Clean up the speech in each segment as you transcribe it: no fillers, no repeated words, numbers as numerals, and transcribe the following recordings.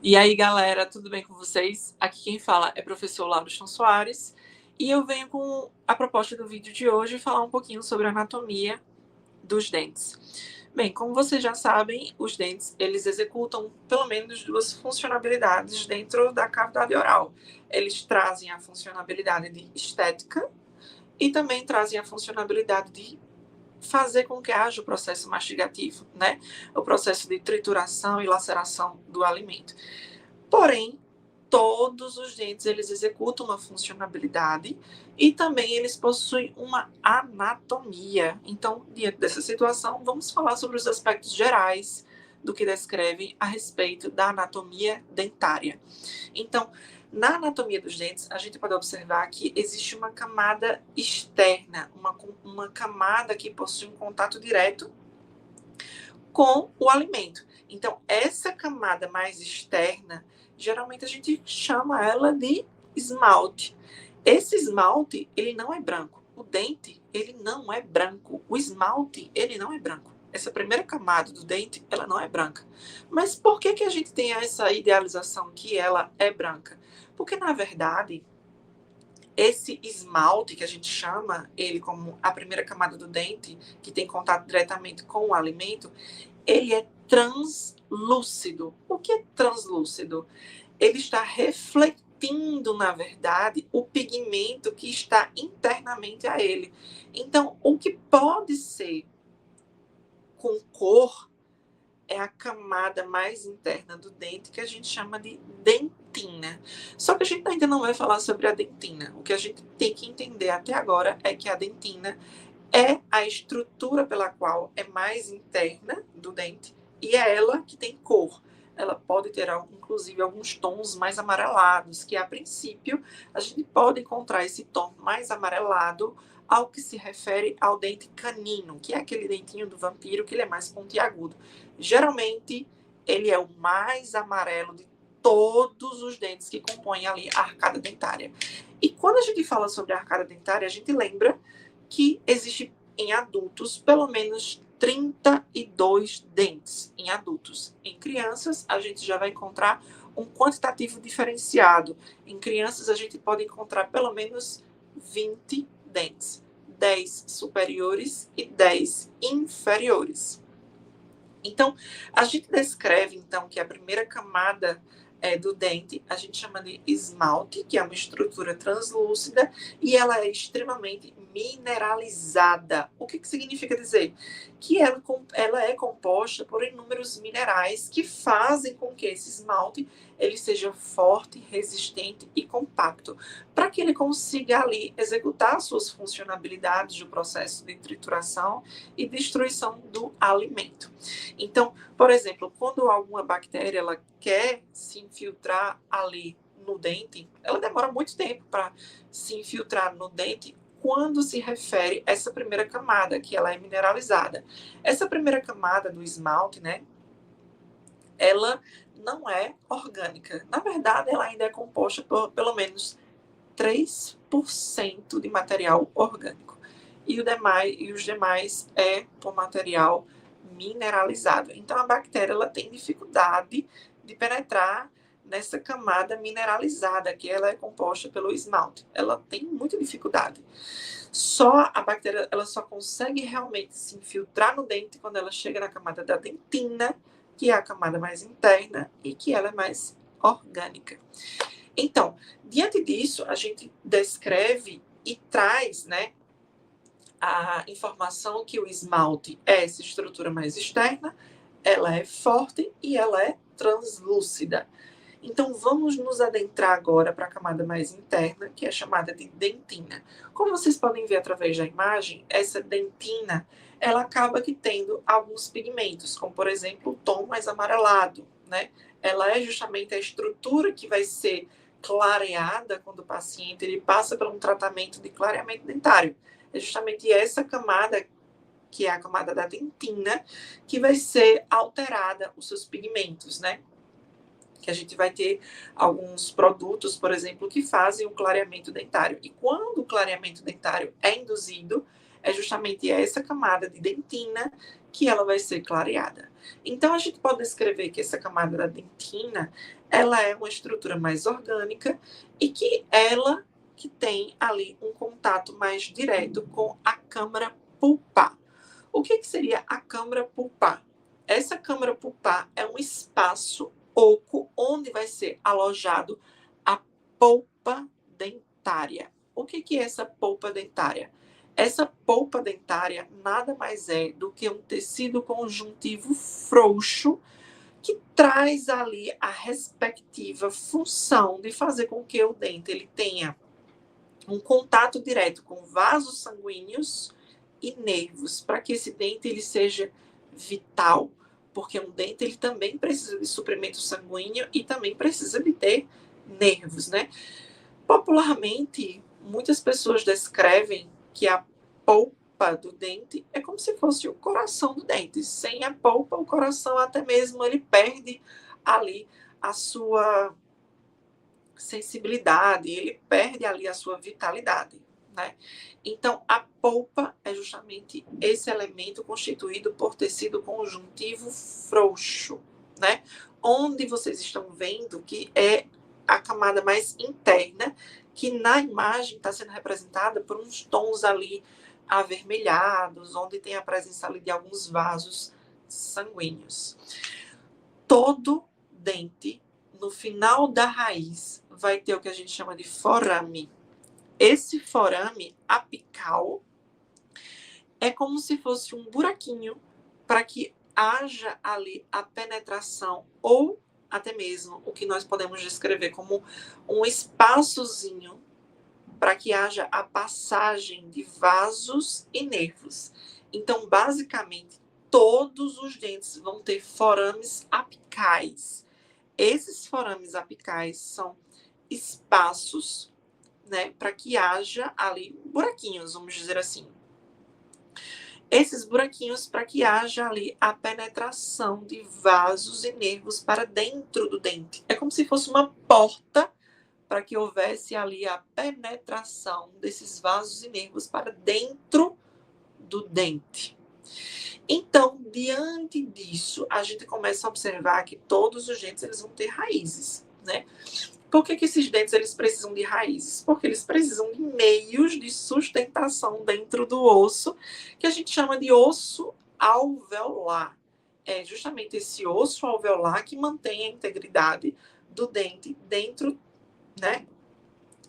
E aí, galera, tudo bem com vocês? Aqui quem fala é o professor Lauro Chão Soares e eu venho com a proposta do vídeo de hoje falar um pouquinho sobre a anatomia dos dentes. Bem, como vocês já sabem, os dentes, eles executam pelo menos duas funcionalidades dentro da cavidade oral. Eles trazem a funcionalidade de estética e também trazem a funcionalidade de fazer com que haja o processo mastigativo, né? O processo de trituração e laceração do alimento. Porém, todos os dentes eles executam uma funcionalidade e também eles possuem uma anatomia. Então, diante dessa situação, vamos falar sobre os aspectos gerais do que descreve a respeito da anatomia dentária. Então, na anatomia dos dentes, a gente pode observar que existe uma camada externa, uma camada que possui um contato direto com o alimento. Então, essa camada mais externa, geralmente a gente chama ela de esmalte. Esse esmalte, ele não é branco. O dente, ele não é branco. O esmalte, ele não é branco. Essa primeira camada do dente, ela não é branca. Mas por que a gente tem essa idealização que ela é branca? Porque, na verdade, esse esmalte, que a gente chama ele como a primeira camada do dente, que tem contato diretamente com o alimento, ele é translúcido. O que é translúcido? Ele está refletindo, na verdade, o pigmento que está internamente a ele. Então, o que pode ser com cor é a camada mais interna do dente, que a gente chama de dentina. Só que a gente ainda não vai falar sobre a dentina. O que a gente tem que entender até agora é que a dentina é a estrutura pela qual é mais interna do dente e é ela que tem cor. Ela pode ter, inclusive, alguns tons mais amarelados, que a princípio a gente pode encontrar esse tom mais amarelado ao que se refere ao dente canino, que é aquele dentinho do vampiro que ele é mais pontiagudo. Geralmente, ele é o mais amarelo de todos os dentes que compõem ali a arcada dentária. E quando a gente fala sobre a arcada dentária, a gente lembra que existe em adultos pelo menos 32 dentes em adultos. Em crianças, a gente já vai encontrar um quantitativo diferenciado. Em crianças, a gente pode encontrar pelo menos 20 dentes, 10 superiores e 10 inferiores. Então, a gente descreve, então, que a primeira camada do dente, a gente chama de esmalte, que é uma estrutura translúcida, e ela é extremamente mineralizada. O que significa dizer? Que ela é composta por inúmeros minerais que fazem com que esse esmalte ele seja forte, resistente e compacto, para que ele consiga ali executar suas funcionalidades do processo de trituração e destruição do alimento. Então, por exemplo, quando alguma bactéria ela quer se infiltrar ali no dente, ela demora muito tempo para se infiltrar no dente quando se refere a essa primeira camada, que ela é mineralizada. Essa primeira camada do esmalte, né, ela não é orgânica. Na verdade, ela ainda é composta por pelo menos 3% de material orgânico. E os demais é por material mineralizado. Então, a bactéria ela tem dificuldade de penetrar nessa camada mineralizada, que ela é composta pelo esmalte. Ela tem muita dificuldade. Só a bactéria ela só consegue realmente se infiltrar no dente quando ela chega na camada da dentina, que é a camada mais interna e que ela é mais orgânica. Então, diante disso, a gente descreve e traz, né, a informação que o esmalte é essa estrutura mais externa, ela é forte e ela é translúcida. Então, vamos nos adentrar agora para a camada mais interna, que é chamada de dentina. Como vocês podem ver através da imagem, essa dentina, ela acaba que tendo alguns pigmentos, como, por exemplo, o tom mais amarelado, né? Ela é justamente a estrutura que vai ser clareada quando o paciente ele passa por um tratamento de clareamento dentário. É justamente essa camada, que é a camada da dentina, que vai ser alterada os seus pigmentos, né? Que a gente vai ter alguns produtos, por exemplo, que fazem o clareamento dentário. E quando o clareamento dentário é induzido, é justamente essa camada de dentina que ela vai ser clareada. Então, a gente pode descrever que essa camada da dentina, ela é uma estrutura mais orgânica e que ela que tem ali um contato mais direto com a câmara pulpar. O que seria a câmara pulpar? Essa câmara pulpar é um espaço oco onde vai ser alojado a polpa dentária. O que é essa polpa dentária? Essa polpa dentária nada mais é do que um tecido conjuntivo frouxo que traz ali a respectiva função de fazer com que o dente ele tenha um contato direto com vasos sanguíneos e nervos, para que esse dente ele seja vital, porque um dente ele também precisa de suprimento sanguíneo e também precisa de ter nervos, né? Popularmente, muitas pessoas descrevem que a polpa do dente é como se fosse o coração do dente. Sem a polpa, o coração até mesmo ele perde ali a sua sensibilidade, ele perde ali a sua vitalidade, né? Então, a polpa é justamente esse elemento constituído por tecido conjuntivo frouxo, né? Onde vocês estão vendo que é a camada mais interna, que na imagem está sendo representada por uns tons ali avermelhados, onde tem a presença ali de alguns vasos sanguíneos. Todo dente, no final da raiz, vai ter o que a gente chama de forame. Esse forame apical é como se fosse um buraquinho para que haja ali a penetração ou até mesmo o que nós podemos descrever como um espaçozinho para que haja a passagem de vasos e nervos. Então, basicamente, todos os dentes vão ter forames apicais. Esses forames apicais são espaços, né, para que haja ali buraquinhos, vamos dizer assim. Esses buraquinhos para que haja ali a penetração de vasos e nervos para dentro do dente. É como se fosse uma porta para que houvesse ali a penetração desses vasos e nervos para dentro do dente. Então, diante disso, a gente começa a observar que todos os dentes eles vão ter raízes, né? Por que esses dentes eles precisam de raízes? Porque eles precisam de meios de sustentação dentro do osso, que a gente chama de osso alveolar. É justamente esse osso alveolar que mantém a integridade do dente dentro, né,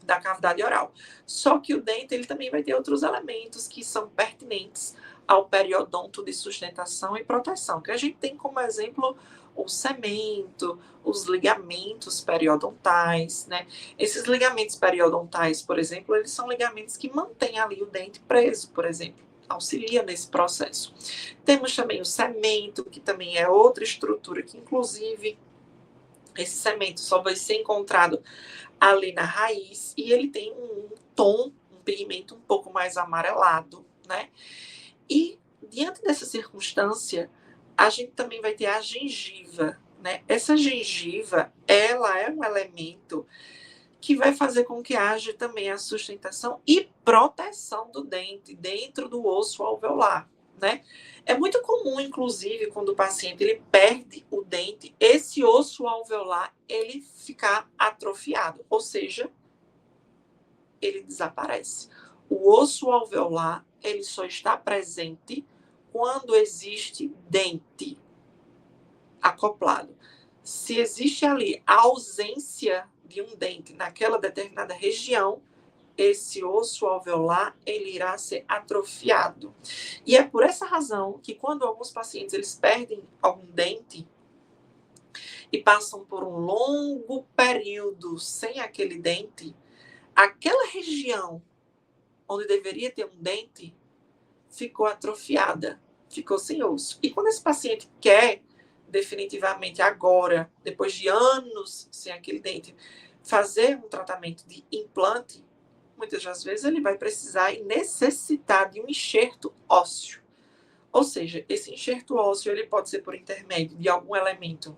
da cavidade oral. Só que o dente ele também vai ter outros elementos que são pertinentes ao periodonto de sustentação e proteção, que a gente tem como exemplo o cemento, os ligamentos periodontais, né? Esses ligamentos periodontais, por exemplo, eles são ligamentos que mantêm ali o dente preso, por exemplo, auxilia nesse processo. Temos também o cemento, que também é outra estrutura que, inclusive, esse cemento só vai ser encontrado ali na raiz e ele tem um tom, um pigmento um pouco mais amarelado, né? E diante dessa circunstância, a gente também vai ter a gengiva, né? Essa gengiva, ela é um elemento que vai fazer com que haja também a sustentação e proteção do dente dentro do osso alveolar, né? É muito comum, inclusive, quando o paciente ele perde o dente, esse osso alveolar ele ficar atrofiado, ou seja, ele desaparece. O osso alveolar ele só está presente quando existe dente acoplado. Se existe ali a ausência de um dente naquela determinada região, esse osso alveolar ele irá ser atrofiado. E é por essa razão que quando alguns pacientes eles perdem algum dente e passam por um longo período sem aquele dente, aquela região onde deveria ter um dente ficou atrofiada, ficou sem osso. E quando esse paciente quer definitivamente agora, depois de anos sem aquele dente, fazer um tratamento de implante, muitas das vezes ele vai precisar e necessitar de um enxerto ósseo. Ou seja, esse enxerto ósseo ele pode ser por intermédio de algum elemento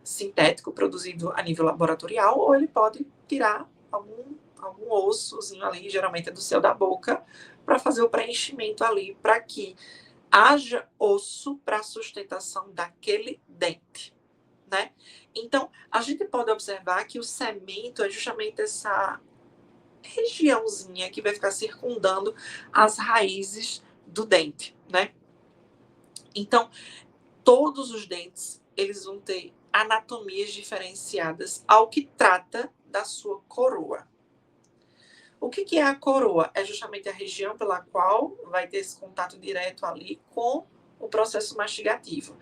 sintético produzido a nível laboratorial ou ele pode tirar algum algum ossozinho ali, geralmente é do céu da boca, para fazer o preenchimento ali, para que haja osso para a sustentação daquele dente, né? Então, a gente pode observar que o cemento é justamente essa regiãozinha que vai ficar circundando as raízes do dente, né? Então, todos os dentes, eles vão ter anatomias diferenciadas ao que trata da sua coroa. O que é a coroa? É justamente a região pela qual vai ter esse contato direto ali com o processo mastigativo.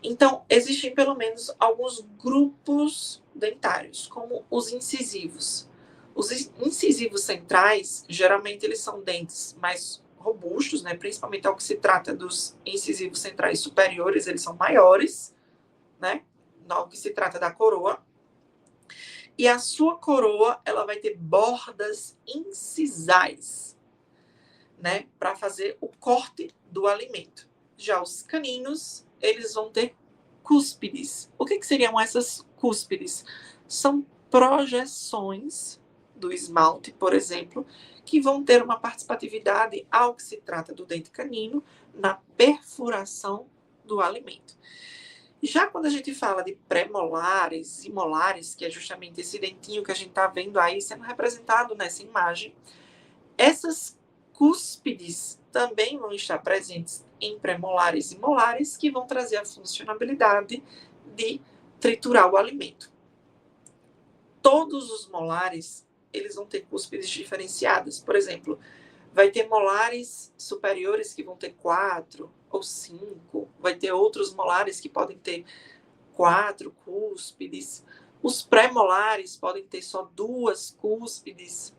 Então, existem pelo menos alguns grupos dentários, como os incisivos. Os incisivos centrais, geralmente eles são dentes mais robustos, né? Principalmente ao que se trata dos incisivos centrais superiores, eles são maiores, né? No que se trata da coroa. E a sua coroa, ela vai ter bordas incisais, né? Para fazer o corte do alimento. Já os caninos, eles vão ter cúspides. O que seriam essas cúspides? São projeções do esmalte, por exemplo, que vão ter uma participatividade ao que se trata do dente canino na perfuração do alimento. Já quando a gente fala de pré-molares e molares, que é justamente esse dentinho que a gente está vendo aí sendo representado nessa imagem, essas cúspides também vão estar presentes em pré-molares e molares, que vão trazer a funcionalidade de triturar o alimento. Todos os molares, eles vão ter cúspides diferenciadas. Por exemplo, vai ter molares superiores que vão ter 4 ou 5, vai ter outros molares que podem ter 4 cúspides. Os pré-molares podem ter só 2 cúspides.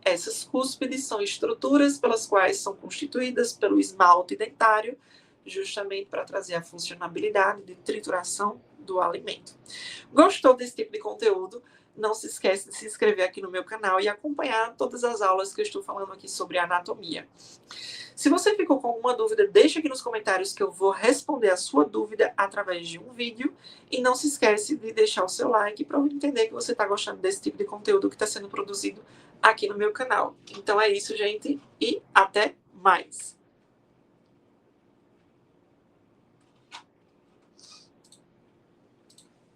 Essas cúspides são estruturas pelas quais são constituídas pelo esmalte dentário, justamente para trazer a funcionalidade de trituração do alimento. Gostou desse tipo de conteúdo? Não se esqueça de se inscrever aqui no meu canal e acompanhar todas as aulas que eu estou falando aqui sobre anatomia. Se você ficou com alguma dúvida, deixa aqui nos comentários que eu vou responder a sua dúvida através de um vídeo. E não se esquece de deixar o seu like para eu entender que você está gostando desse tipo de conteúdo que está sendo produzido aqui no meu canal. Então é isso, gente, e até mais!